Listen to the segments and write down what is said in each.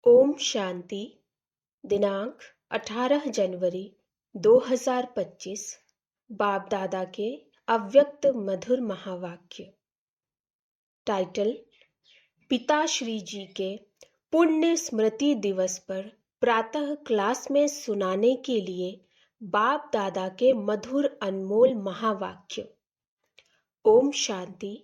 ओम शांति। दिनांक 18 जनवरी 2025। बाप दादा के अव्यक्त मधुर महावाक्य। टाइटल: पिताश्री जी के पुण्य स्मृति दिवस पर प्रातः क्लास में सुनाने के लिए बाप दादा के मधुर अनमोल महावाक्य। ओम शांति।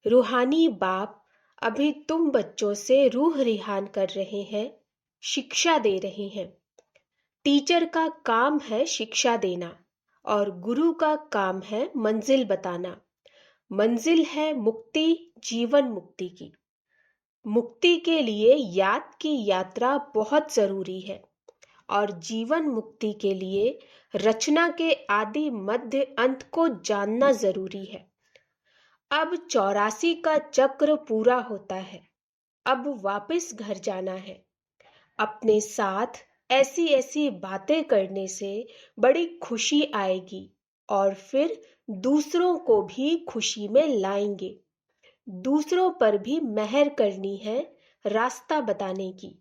रूहानी बाप अभी तुम बच्चों से रूह रिहान कर रहे हैं, शिक्षा दे रहे हैं। टीचर का काम है शिक्षा देना और गुरु का काम है मंजिल बताना। मंजिल है मुक्ति, जीवन मुक्ति की। मुक्ति के लिए याद की यात्रा बहुत जरूरी है और जीवन मुक्ति के लिए रचना के आदि मध्य अंत को जानना जरूरी है। अब 84 का चक्र पूरा होता है। अब वापस घर जाना है। अपने साथ ऐसी ऐसी बातें करने से बड़ी खुशी आएगी और फिर दूसरों को भी खुशी में लाएंगे। दूसरों पर भी मेहर करनी है, रास्ता बताने की,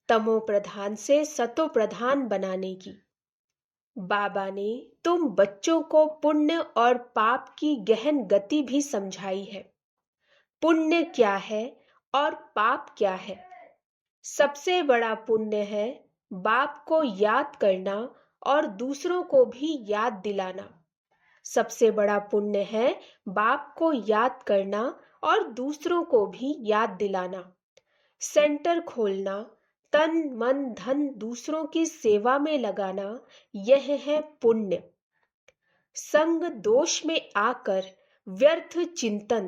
तमो प्रधान से सतो प्रधान बनाने की। बाबा ने तुम बच्चों को पुण्य और पाप की गहन गति भी समझाई है। पुण्य क्या है और पाप क्या है? सबसे बड़ा पुण्य है बाप को याद करना और दूसरों को भी याद दिलाना। सबसे बड़ा पुण्य है बाप को याद करना और दूसरों को भी याद दिलाना। सेंटर खोलना, तन मन धन दूसरों की सेवा में लगाना, यह है पुण्य। संग दोष में आकर व्यर्थ चिंतन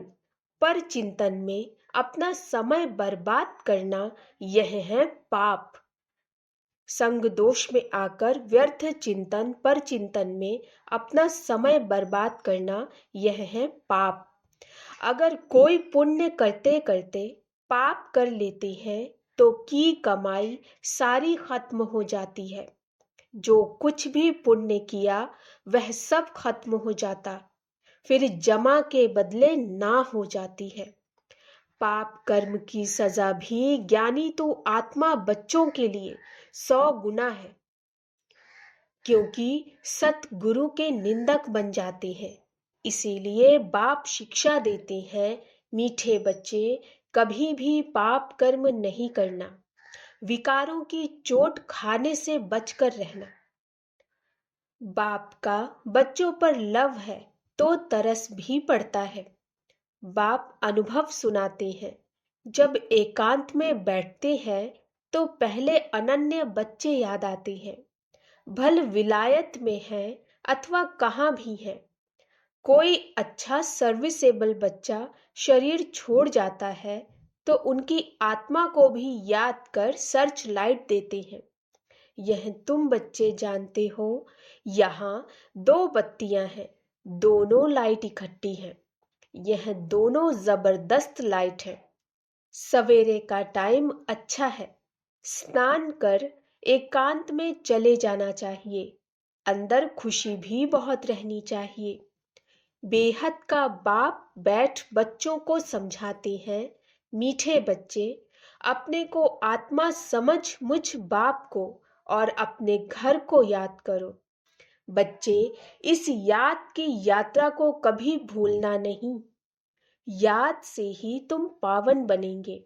पर चिंतन में अपना समय बर्बाद करना, यह है पाप। संग दोष में आकर व्यर्थ चिंतन पर चिंतन में अपना समय बर्बाद करना, यह है पाप। अगर कोई पुण्य करते करते पाप कर लेते हैं तो की कमाई सारी खत्म हो जाती है। जो कुछ भी पुण्य किया वह सब खत्म हो जाता, फिर जमा के बदले ना हो जाती है। पाप कर्म की सजा भी ज्ञानी तो आत्मा बच्चों के लिए 100 गुना है, क्योंकि सतगुरु के निंदक बन जाते हैं। इसीलिए बाप शिक्षा देते हैं, मीठे बच्चे कभी भी पाप कर्म नहीं करना, विकारों की चोट खाने से बचकर रहना। बाप का बच्चों पर लव है तो तरस भी पड़ता है। बाप अनुभव सुनाते हैं। जब एकांत में बैठते हैं तो पहले अनन्य बच्चे याद आते हैं। भल विलायत में है अथवा कहाँ भी है, कोई अच्छा सर्विसेबल बच्चा शरीर छोड़ जाता है तो उनकी आत्मा को भी याद कर सर्च लाइट देते हैं। यह तुम बच्चे जानते हो, यहाँ 2 बत्तियां हैं, दोनों लाइट इकट्ठी हैं। यह दोनों जबरदस्त लाइट है। सवेरे का टाइम अच्छा है। स्नान कर एकांत में चले जाना चाहिए। अंदर खुशी भी बहुत रहनी चाहिए। बेहद का बाप बैठ बच्चों को समझाते हैं, मीठे बच्चे अपने को आत्मा समझ मुझ बाप को और अपने घर को याद करो। बच्चे इस याद की यात्रा को कभी भूलना नहीं। याद से ही तुम पावन बनेंगे।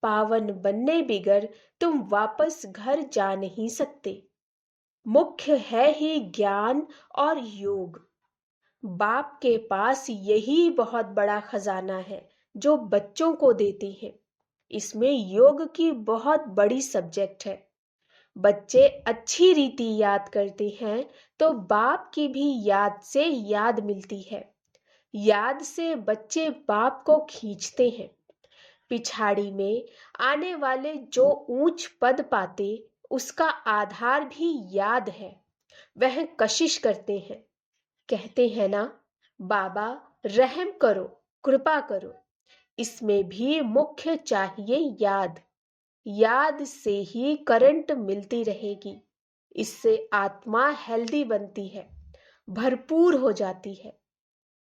पावन बनने बिगर तुम वापस घर जा नहीं सकते। मुख्य है ही ज्ञान और योग। बाप के पास यही बहुत बड़ा खजाना है जो बच्चों को देते हैं। इसमें योग की बहुत बड़ी सब्जेक्ट है। बच्चे अच्छी रीति याद करते हैं तो बाप की भी याद से याद मिलती है। याद से बच्चे बाप को खींचते हैं। पिछाड़ी में आने वाले जो ऊंच पद पाते उसका आधार भी याद है। वह कशिश करते हैं, कहते हैं ना, बाबा रहम करो, कृपा करो। इसमें भी मुख्य चाहिए याद। याद से ही करंट मिलती रहेगी। इससे आत्मा हेल्दी बनती है, भरपूर हो जाती है।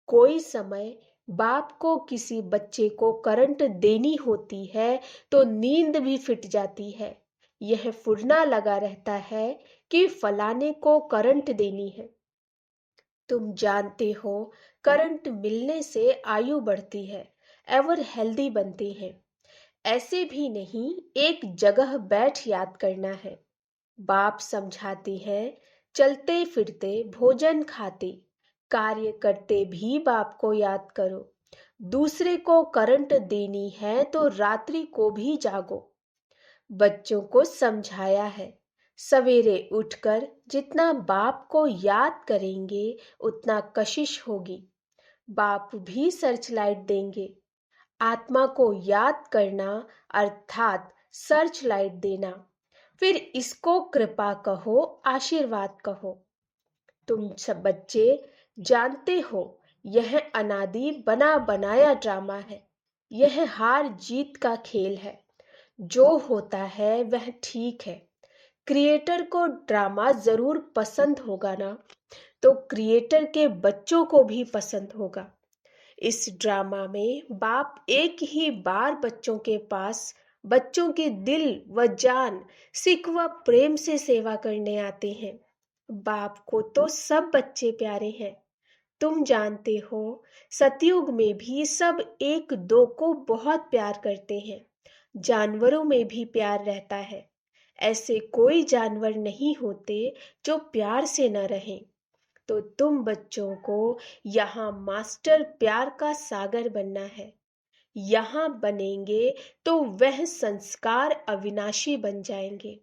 कोई समय बाप को किसी बच्चे को करंट देनी होती है तो नींद भी फिट जाती है। यह फुरना लगा रहता है कि फलाने को करंट देनी है। तुम जानते हो, करंट मिलने से आयु बढ़ती है और हेल्दी बनते हैं। ऐसे भी नहीं, एक जगह बैठ याद करना है। बाप समझाते हैं, चलते फिरते भोजन खाते कार्य करते भी बाप को याद करो। दूसरे को करंट देनी है तो रात्रि को भी जागो। बच्चों को समझाया है, सवेरे उठकर जितना बाप को याद करेंगे उतना कशिश होगी। बाप भी सर्च लाइट देंगे। आत्मा को याद करना अर्थात सर्च लाइट देना। फिर इसको कृपा कहो, आशीर्वाद कहो। तुम सब बच्चे जानते हो, यह अनादि बना बनाया ड्रामा है। यह हार जीत का खेल है। जो होता है वह ठीक है। क्रिएटर को ड्रामा जरूर पसंद होगा ना, तो क्रिएटर के बच्चों को भी पसंद होगा। इस ड्रामा में बाप एक ही बार बच्चों के पास बच्चों के दिल व जान, सिक व प्रेम से सेवा करने आते हैं। बाप को तो सब बच्चे प्यारे हैं। तुम जानते हो, सतयुग में भी सब एक दो को बहुत प्यार करते हैं। जानवरों में भी प्यार रहता है। ऐसे कोई जानवर नहीं होते जो प्यार से न रहें। तो तुम बच्चों को यहाँ मास्टर प्यार का सागर बनना है। यहाँ बनेंगे तो वह संस्कार अविनाशी बन जाएंगे।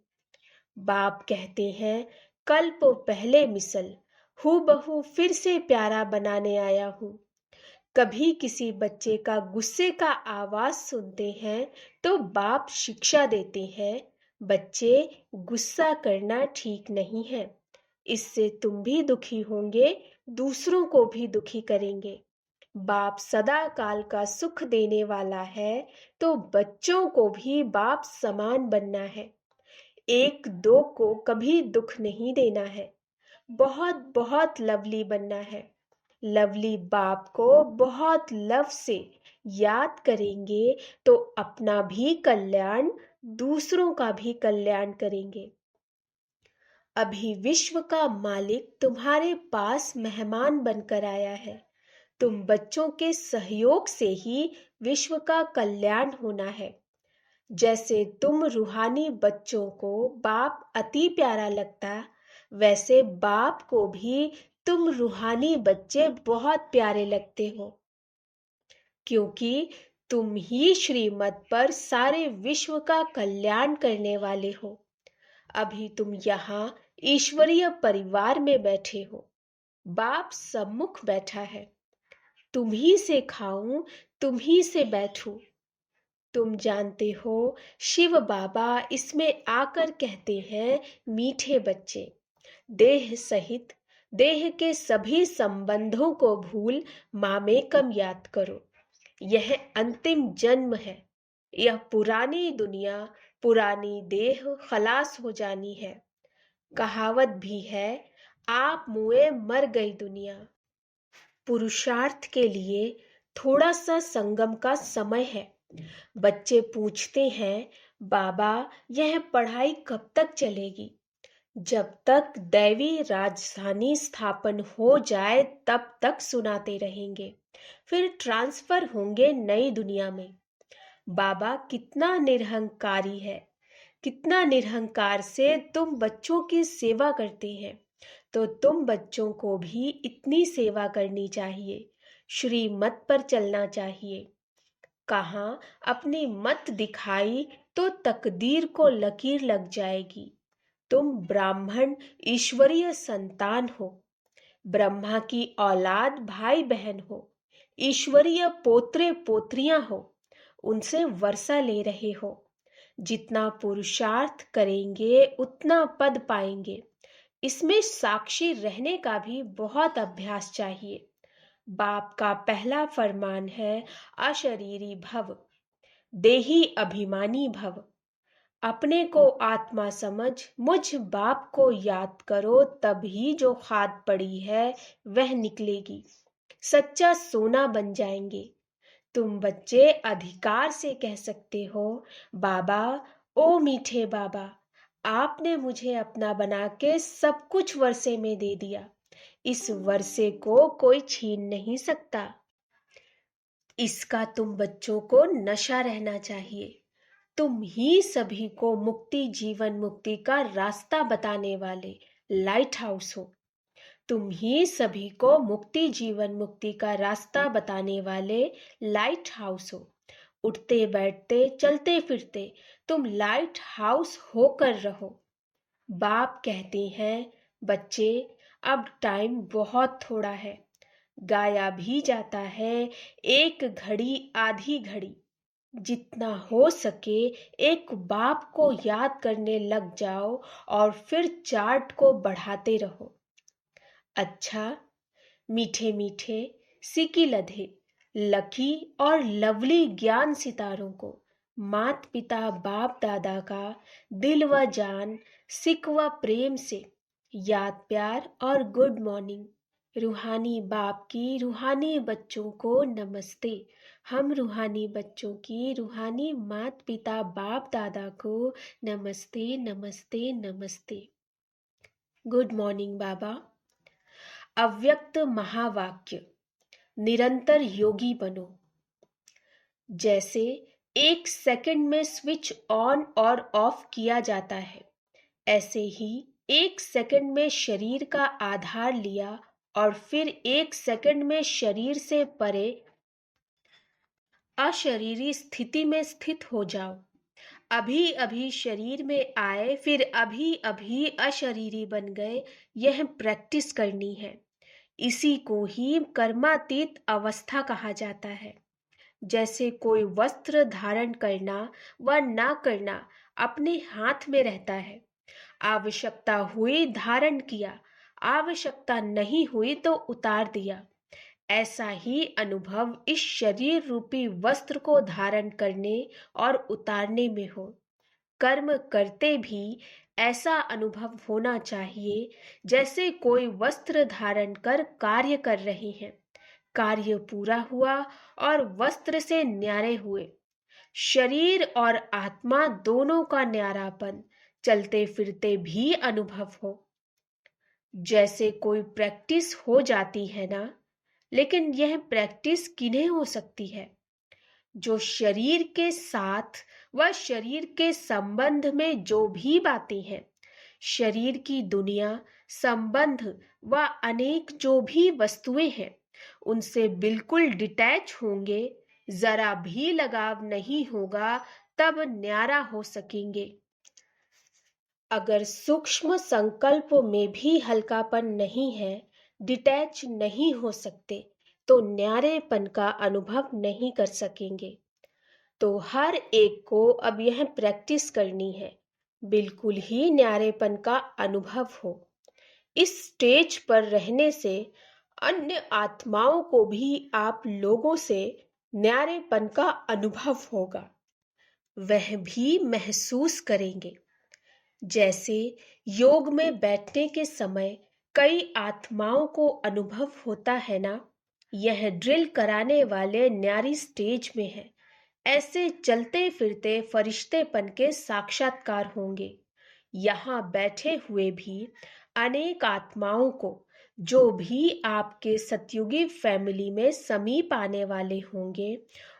बाप कहते हैं, कल्प पहले मिसल हूबहू फिर से प्यारा बनाने आया हूँ। कभी किसी बच्चे का गुस्से का आवाज सुनते हैं तो बाप शिक्षा देते हैं, बच्चे गुस्सा करना ठीक नहीं है। इससे तुम भी दुखी होंगे, दूसरों को भी दुखी करेंगे। बाप सदा काल का सुख देने वाला है, तो बच्चों को भी बाप समान बनना है। एक दो को कभी दुख नहीं देना है। बहुत बहुत लवली बनना है। लवली बाप को बहुत लव से याद करेंगे तो अपना भी कल्याण, दूसरों का भी कल्याण करेंगे। अभी विश्व का मालिक तुम्हारे पास मेहमान बनकर आया है। तुम बच्चों के सहयोग से ही विश्व का कल्याण होना है। जैसे तुम रूहानी बच्चों को बाप अति प्यारा लगता, वैसे बाप को भी तुम रूहानी बच्चे बहुत प्यारे लगते हो, क्योंकि तुम ही श्रीमत पर सारे विश्व का कल्याण करने वाले हो। अभी तुम यहाँ ईश्वरीय परिवार में बैठे हो। बाप सम्मुख बैठा है। तुम ही से खाऊं, तुम ही से बैठूं। तुम जानते हो, शिव बाबा इसमें आकर कहते हैं, मीठे बच्चे, देह सहित देह के सभी संबंधों को भूल मामेकम याद करो। यह अंतिम जन्म है। यह पुरानी दुनिया, पुरानी देह खलास हो जानी है। कहावत भी है, आप मुए मर गई दुनिया। पुरुषार्थ के लिए थोड़ा सा संगम का समय है। बच्चे पूछते हैं, बाबा यह पढ़ाई कब तक चलेगी? जब तक दैवी राजधानी स्थापन हो जाए तब तक सुनाते रहेंगे। फिर ट्रांसफर होंगे नई दुनिया में। बाबा कितना निरहंकारी है। कितना निरहंकार से तुम बच्चों की सेवा करते हैं। तो तुम बच्चों को भी इतनी सेवा करनी चाहिए। श्रीमत पर चलना चाहिए। कहाँ अपनी मत दिखाई तो तकदीर को लकीर लग जाएगी। तुम ब्राह्मण ईश्वरीय संतान हो। ब्रह्मा की औलाद भाई बहन हो। ईश्वरीय पोत्रे पोत्रियां हो। उनसे वर्षा ले रहे हो। जितना पुरुषार्थ करेंगे उतना पद पाएंगे। इसमें साक्षी रहने का भी बहुत अभ्यास चाहिए। बाप का पहला फरमान है, अशरीरी भव, देही अभिमानी भव। अपने को आत्मा समझ मुझ बाप को याद करो, तभी जो खाद पड़ी है वह निकलेगी। सच्चा सोना बन जाएंगे। तुम बच्चे अधिकार से कह सकते हो, बाबा, ओ मीठे बाबा, आपने मुझे अपना बना के सब कुछ वर्षे में दे दिया। इस वर्षे को कोई छीन नहीं सकता। इसका तुम बच्चों को नशा रहना चाहिए। तुम ही सभी को मुक्ति, जीवन मुक्ति का रास्ता बताने वाले लाइट हाउस हो। तुम ही सभी को मुक्ति, जीवन मुक्ति का रास्ता बताने वाले लाइट हाउस हो। उठते बैठते चलते फिरते तुम लाइट हाउस होकर रहो। बाप कहते हैं, बच्चे, अब टाइम बहुत थोड़ा है। गाया भी जाता है, एक घड़ी आधी घड़ी। जितना हो सके एक बाप को याद करने लग जाओ और फिर चार्ट को बढ़ाते रहो। अच्छा, मीठे मीठे सिकी लधे लकी और लवली ज्ञान सितारों को मात पिता बाप दादा का दिल व जान, सिक व प्रेम से याद, प्यार और गुड मॉर्निंग। रूहानी बाप की रूहानी बच्चों को नमस्ते। हम रूहानी बच्चों की रूहानी मात पिता बाप दादा को नमस्ते नमस्ते नमस्ते। गुड मॉर्निंग बाबा। अव्यक्त महावाक्य। निरंतर योगी बनो। जैसे एक सेकंड में स्विच ऑन और ऑफ किया जाता है, ऐसे ही एक सेकंड में शरीर का आधार लिया और फिर एक सेकंड में शरीर से परे अशरीरी स्थिति में स्थित हो जाओ। अभी अभी शरीर में आए, फिर अभी अभी अशरीरी बन गए। यह प्रैक्टिस करनी है। इसी को ही कर्मातीत अवस्था कहा जाता है। जैसे कोई वस्त्र धारण करना व ना करना अपने हाथ में रहता है। आवश्यकता हुई धारण किया, आवश्यकता नहीं हुई तो उतार दिया। ऐसा ही अनुभव इस शरीर रूपी वस्त्र को धारण करने और उतारने में हो। कर्म करते भी ऐसा अनुभव होना चाहिए जैसे कोई वस्त्र धारण कर कार्य कर रहे हैं। कार्य पूरा हुआ और वस्त्र से न्यारे हुए। शरीर और आत्मा दोनों का न्यारापन चलते फिरते भी अनुभव हो। जैसे कोई प्रैक्टिस हो जाती है ना, लेकिन यह प्रैक्टिस किन्हें हो सकती है? जो शरीर के साथ व शरीर के संबंध में जो भी बातें हैं, शरीर की दुनिया, संबंध व अनेक जो भी वस्तुएं हैं, उनसे बिल्कुल डिटैच होंगे, जरा भी लगाव नहीं होगा, तब न्यारा हो सकेंगे। अगर सूक्ष्म संकल्प में भी हल्कापन नहीं है, डिटैच नहीं हो सकते, तो न्यारेपन का अनुभव नहीं कर सकेंगे। तो हर एक को अब यह प्रैक्टिस करनी है, बिल्कुल ही न्यारेपन का अनुभव हो। इस स्टेज पर रहने से अन्य आत्माओं को भी आप लोगों से न्यारेपन का अनुभव होगा। वह भी महसूस करेंगे। जैसे योग में बैठने के समय कई आत्माओं को अनुभव होता है ना, यह ड्रिल कराने वाले न्यारी स्टेज में है। ऐसे चलते फिरते फरिश्तेपन के साक्षात्कार होंगे। यहाँ बैठे हुए भी अनेक आत्माओं को, जो भी आपके सतयुगी फैमिली में समीप आने वाले होंगे,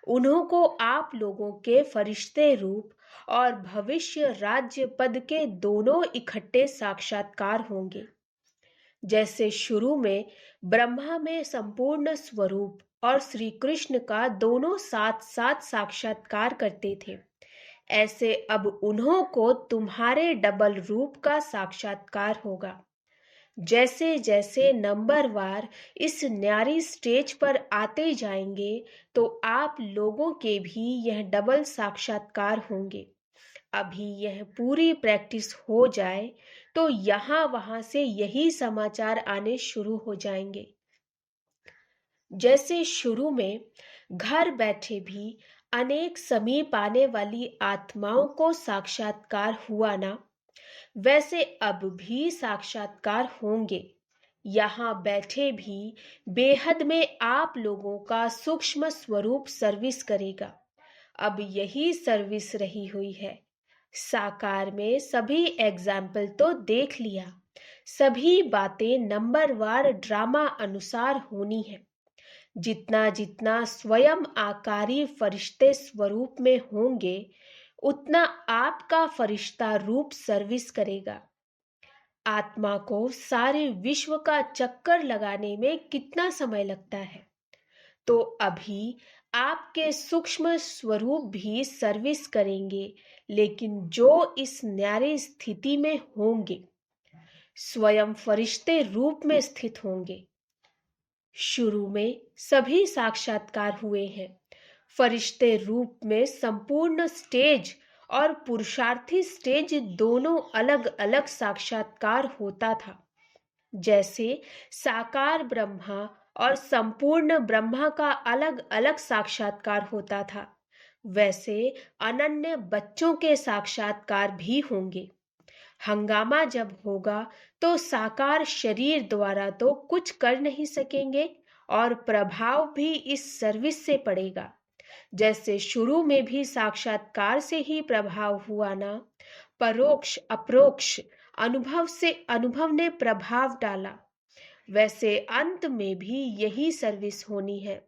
उन्हों को आप लोगों के फरिश्ते रूप और भविष्य राज्य पद के दोनों इकट्ठे साक्षात्कार होंगे। जैसे शुरू में ब्रह्मा में संपूर्ण स्वरूप और श्री कृष्ण का दोनों साथ साथ साक्षात्कार करते थे, ऐसे अब उन्हों को तुम्हारे डबल रूप का साक्षात्कार होगा। जैसे जैसे नंबरवार इस न्यारी स्टेज पर आते जाएंगे, तो आप लोगों के भी यह डबल साक्षात्कार होंगे। अभी यह पूरी प्रैक्टिस हो जाए तो यहाँ वहां से यही समाचार आने शुरू हो जाएंगे। जैसे शुरू में घर बैठे भी अनेक समीप आने वाली आत्माओं को साक्षात्कार हुआ ना, वैसे अब भी साक्षात्कार होंगे। यहाँ बैठे भी बेहद में आप लोगों का सूक्ष्म स्वरूप सर्विस करेगा। अब यही सर्विस रही हुई है। साकार में सभी एग्जाम्पल तो देख लिया, सभी बातें नंबरवार ड्रामा अनुसार होनी है। जितना जितना स्वयं आकारी फरिश्ते स्वरूप में होंगे, उतना आपका फरिश्ता रूप सर्विस करेगा। आत्मा को सारे विश्व का चक्कर लगाने में कितना समय लगता है, तो अभी आपके सूक्ष्म स्वरूप भी सर्विस करेंगे, लेकिन जो इस न्यारी स्थिति में होंगे, स्वयं फरिश्ते रूप में स्थित होंगे। शुरू में सभी साक्षात्कार हुए हैं। फरिश्ते रूप में संपूर्ण स्टेज और पुरुषार्थी स्टेज दोनों अलग अलग साक्षात्कार होता था। जैसे साकार ब्रह्मा और संपूर्ण ब्रह्मा का अलग अलग साक्षात्कार होता था, वैसे अनन्य बच्चों के साक्षात्कार भी होंगे। हंगामा जब होगा तो साकार शरीर द्वारा तो कुछ कर नहीं सकेंगे और प्रभाव भी इस सर्विस से पड़ेगा। जैसे शुरू में भी साक्षात्कार से ही प्रभाव हुआ ना, परोक्ष अप्रोक्ष अनुभव से अनुभव ने प्रभाव डाला, वैसे अंत में भी यही सर्विस होनी है।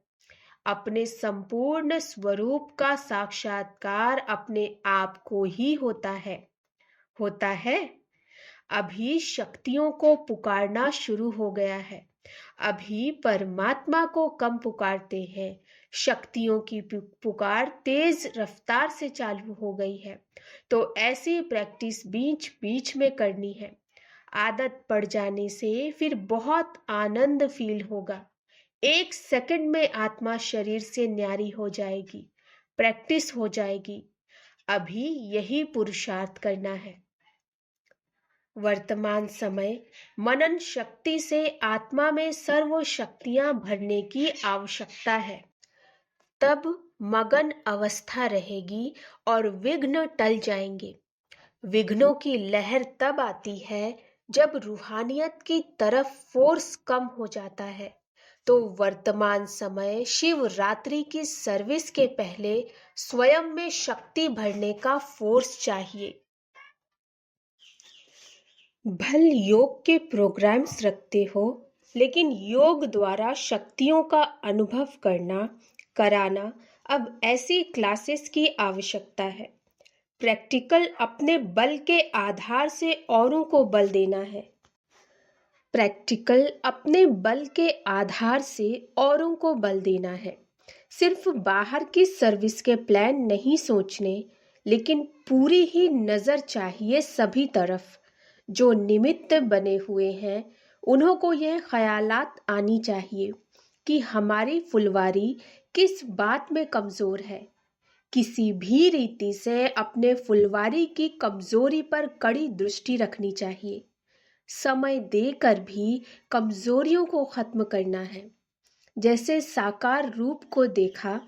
अपने संपूर्ण स्वरूप का साक्षात्कार अपने आप को ही होता है। अभी शक्तियों को पुकारना शुरू हो गया है। अभी परमात्मा को कम पुकारते हैं। शक्तियों की पुकार तेज रफ्तार से चालू हो गई है, तो ऐसी प्रैक्टिस बीच बीच में करनी है। आदत पड़ जाने से फिर बहुत आनंद फील होगा। 1 सेकंड में आत्मा शरीर से न्यारी हो जाएगी, प्रैक्टिस हो जाएगी। अभी यही पुरुषार्थ करना है। वर्तमान समय मनन शक्ति से आत्मा में सर्व शक्तियां भरने की आवश्यकता है। तब मगन अवस्था रहेगी और विघ्न टल जाएंगे। विघ्नों की लहर तब आती है जब रूहानियत की तरफ फोर्स कम हो जाता है। तो वर्तमान समय शिवरात्रि की सर्विस के पहले स्वयं में शक्ति भरने का फोर्स चाहिए। भल योग के प्रोग्राम्स रखते हो, लेकिन योग द्वारा शक्तियों का अनुभव कराना अब ऐसी क्लासेस की आवश्यकता है। प्रैक्टिकल अपने बल के आधार से औरों को बल देना है। प्रैक्टिकल अपने बल के आधार से औरों को बल देना है। सिर्फ बाहर की सर्विस के प्लान नहीं सोचने, लेकिन पूरी ही नजर चाहिए सभी तरफ। जो निमित्त बने हुए हैं, उन्हों को यह ख्यालात आनी चाहिए कि हमारी फुलवारी किस बात में कमजोर है। किसी भी रीति से अपने फुलवारी की कमजोरी पर कड़ी दृष्टि रखनी चाहिए। समय देकर भी कमजोरियों को खत्म करना है। जैसे साकार रूप को देखा,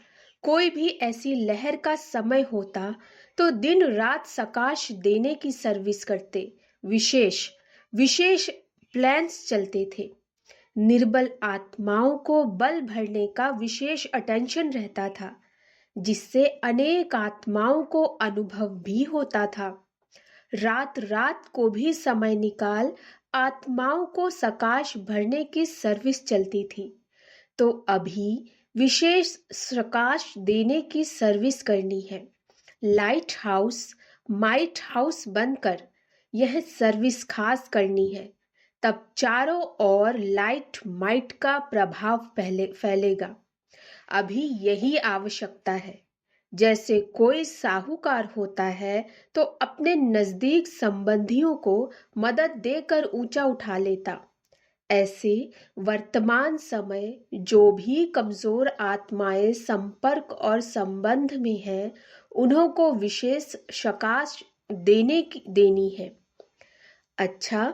कोई भी ऐसी लहर का समय होता तो दिन रात सकाश देने की सर्विस करते। विशेष प्लान्स चलते थे। निर्बल आत्माओं को बल भरने का विशेष अटेंशन रहता था, जिससे अनेक आत्माओं को अनुभव भी होता था। रात रात को भी समय निकाल आत्माओं को सकाश भरने की सर्विस चलती थी। तो अभी विशेष सकाश देने की सर्विस करनी है। लाइट हाउस बनकर यह सर्विस खास करनी है। तब चारों ओर लाइट माइट का प्रभाव फैलेगा। अभी यही आवश्यकता है। जैसे कोई साहूकार होता है तो अपने नजदीक संबंधियों को मदद देकर ऊंचा उठा लेता, ऐसे वर्तमान समय जो भी कमजोर आत्माएं संपर्क और संबंध में हैं, उन्हों को विशेष सकाश देनी है। अच्छा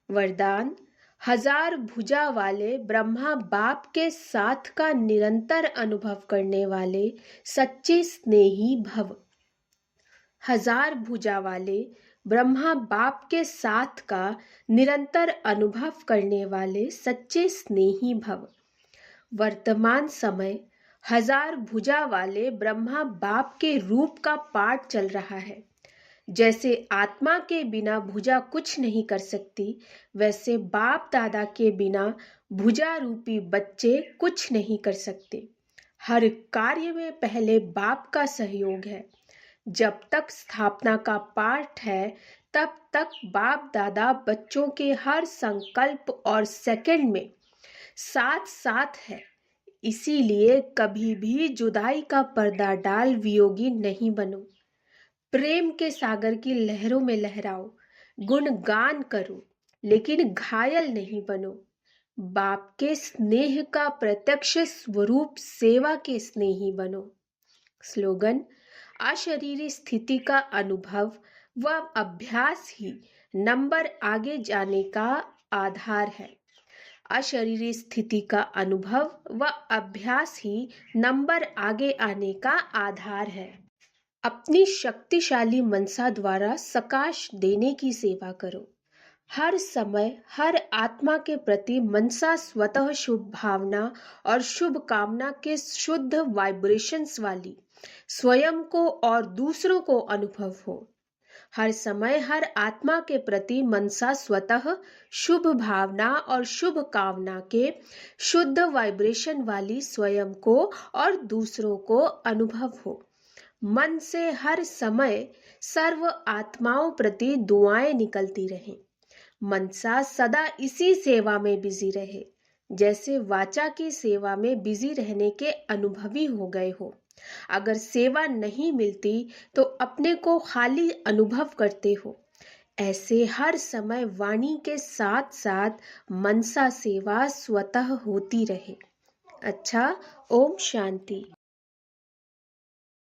वरदान, 1000 भुजा वाले ब्रह्मा बाप के साथ का निरंतर अनुभव करने वाले सच्चे स्नेही भव। हजार भुजा वाले ब्रह्मा बाप के साथ का निरंतर अनुभव करने वाले सच्चे स्नेही भव। वर्तमान समय हजार भुजा वाले ब्रह्मा बाप के रूप का पाठ चल रहा है। जैसे आत्मा के बिना भुजा कुछ नहीं कर सकती, वैसे बाप दादा के बिना भुजा रूपी बच्चे कुछ नहीं कर सकते। हर कार्य में पहले बाप का सहयोग है। जब तक स्थापना का पाठ है, तब तक बाप दादा बच्चों के हर संकल्प और सेकंड में साथ साथ है। इसीलिए कभी भी जुदाई का पर्दा डाल वियोगी नहीं बनो। प्रेम के सागर की लहरों में लहराओ, गुणगान करो, लेकिन घायल नहीं बनो। बाप के स्नेह का प्रत्यक्ष स्वरूप सेवा के स्नेही बनो। स्लोगन: अशरीरी स्थिति का अनुभव व अभ्यास ही नंबर आगे जाने का आधार है। अशरीरी स्थिति का अनुभव व अभ्यास ही नंबर आगे आने का आधार है। अपनी शक्तिशाली मनसा द्वारा सकाश देने की सेवा करो। हर समय हर आत्मा के प्रति मनसा स्वतः शुभ भावना और शुभ कामना के शुद्ध वाइब्रेशंस वाली स्वयं को और दूसरों को अनुभव हो। हर समय हर आत्मा के प्रति मनसा स्वतः शुभ भावना और शुभ कामना के शुद्ध वाइब्रेशन वाली स्वयं को और दूसरों को अनुभव हो। मन से हर समय सर्व आत्माओं प्रति दुआएं निकलती रहें। मनसा सदा इसी सेवा में बिजी रहे, जैसे वाचा की सेवा में बिजी रहने के अनुभवी हो गए हो। अगर सेवा नहीं मिलती तो अपने को खाली अनुभव करते हो। ऐसे हर समय वाणी के साथ साथ मनसा सेवा स्वतः होती रहे। अच्छा, ओम शांति।